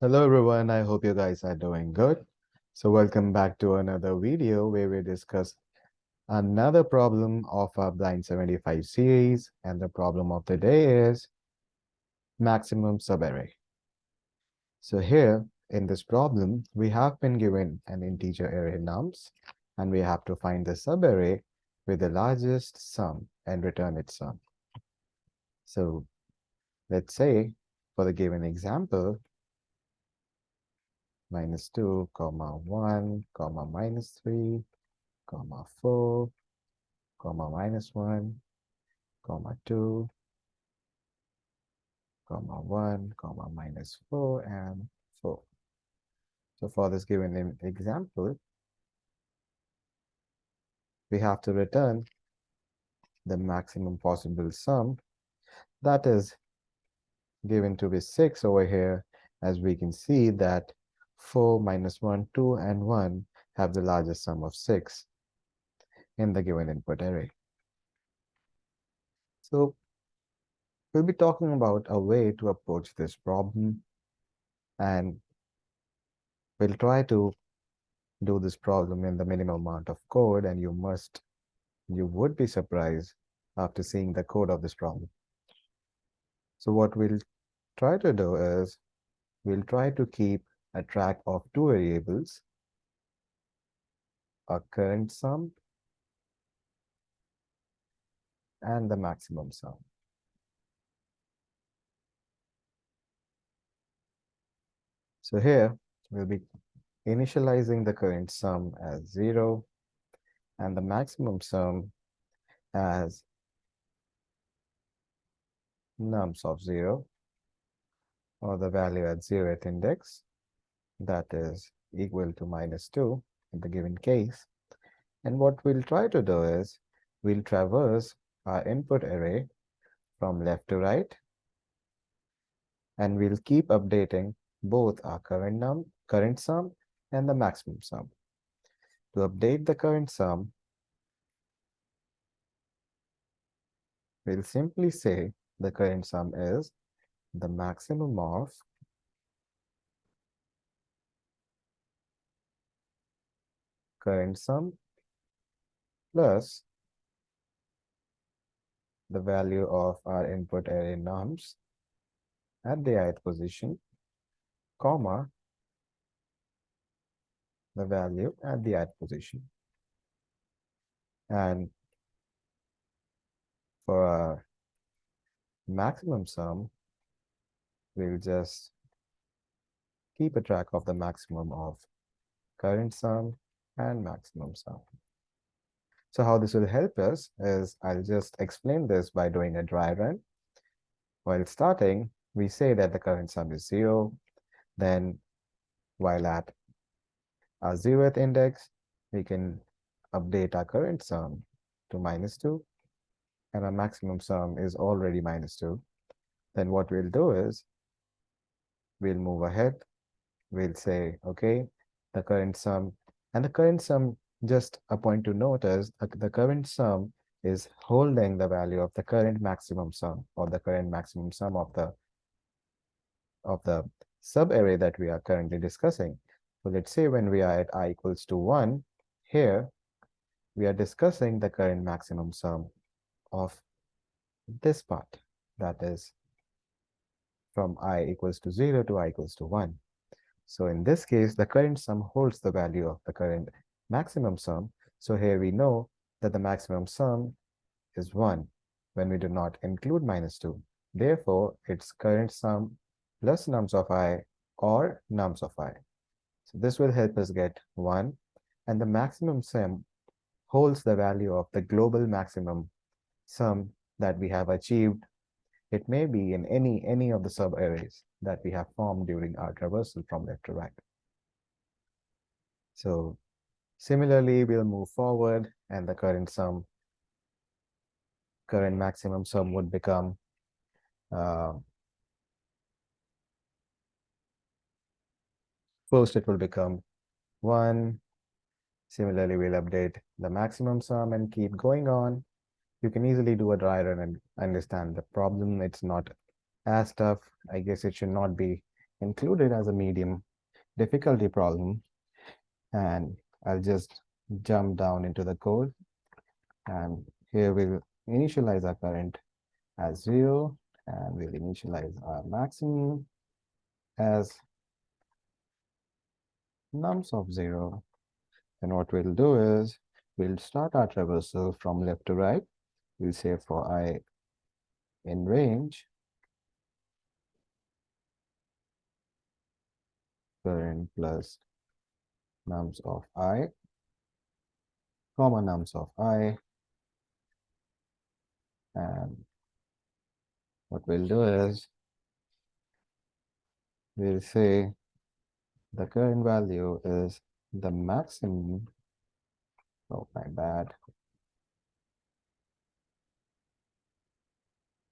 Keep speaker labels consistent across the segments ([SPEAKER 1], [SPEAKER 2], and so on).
[SPEAKER 1] Hello everyone, I hope you guys are doing good. So welcome back to another video where we discuss another problem of our Blind 75 series, and the problem of the day is maximum subarray. So here in this problem, we have been given an integer array nums, and we have to find the subarray with the largest sum and return its sum. So let's say for the given example, -2, -1, -3, -4, -1, -2, -1, -4, and 4. So for this given example, we have to return the maximum possible sum that is given to be 6 over here, as we can see that 4, -1, 2, and 1 have the largest sum of 6 in the given input array. So we'll be talking about a way to approach this problem, and we'll try to do this problem in the minimum amount of code, and you would be surprised after seeing the code of this problem. So what we'll try to do is we'll try to keep a track of two variables, a current sum and the maximum sum. So here we'll be initializing the current sum as 0 and the maximum sum as nums of 0, or the value at 0th index, that is equal to -2 in the given case. And what we'll try to do is we'll traverse our input array from left to right, and we'll keep updating both our current sum and the maximum sum. To update the current sum, we'll simply say the current sum is the maximum of current sum plus the value of our input array nums at the ith position, comma, the value at the ith position. And for our maximum sum, we'll just keep a track of the maximum of current sum and maximum sum. So how this will help us is I'll just explain this by doing a dry run. While starting, we say that the current sum is 0. Then while at our 0th index, we can update our current sum to -2, and our maximum sum is already -2. Then what we'll do is we'll move ahead. We'll say, okay, the current sum, and the current sum, just a point to note is the current sum is holding the value of the current maximum sum, or the current maximum sum of the subarray that we are currently discussing. So let's say when we are at I equals to 1, here we are discussing the current maximum sum of this part, that is from I equals to 0 to I equals to 1. So in this case, the current sum holds the value of the current maximum sum. So here we know that the maximum sum is 1 when we do not include -2. Therefore, it's current sum plus nums of I or nums of I. So this will help us get 1, and the maximum sum holds the value of the global maximum sum that we have achieved. It may be in any of the subarrays that we have formed during our traversal from left to right. So similarly, we'll move forward, and the current maximum sum would become first it will become 1. Similarly, we'll update the maximum sum and keep going on. You can easily do a dry run and understand the problem. It's not as tough. I guess it should not be include it as a medium difficulty problem, and I'll just jump down into the code, and here we'll initialize our current as 0, and we'll initialize our maximum as nums of 0. And what we'll do is we'll start our traversal from left to right. We'll say for I in range, current plus nums of I, comma nums of I, and what we'll do is we'll say the current value is the maximum. Oh, my bad.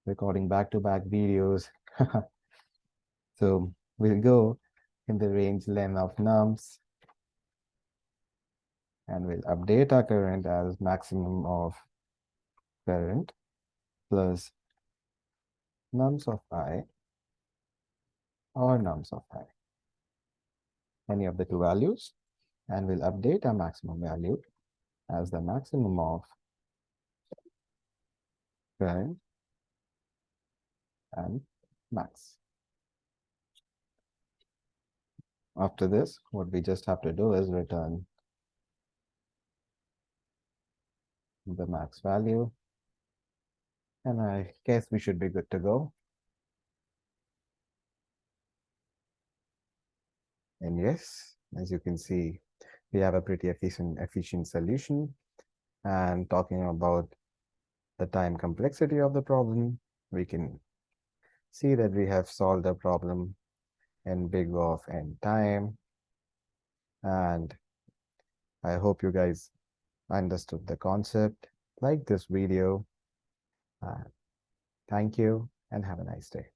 [SPEAKER 1] Recording back-to-back videos. So we'll go in the range len of nums, and we'll update our current as maximum of current plus nums of I or nums of I, any of the two values, and we'll update our maximum value as the maximum of current and max. After this, what we just have to do is return the max value, and I guess we should be good to go. And yes, as you can see, we have a pretty efficient solution. And talking about the time complexity of the problem, we can see that we have solved the problem in big of n time. And I hope you guys understood the concept. Like this video. Thank you and have a nice day.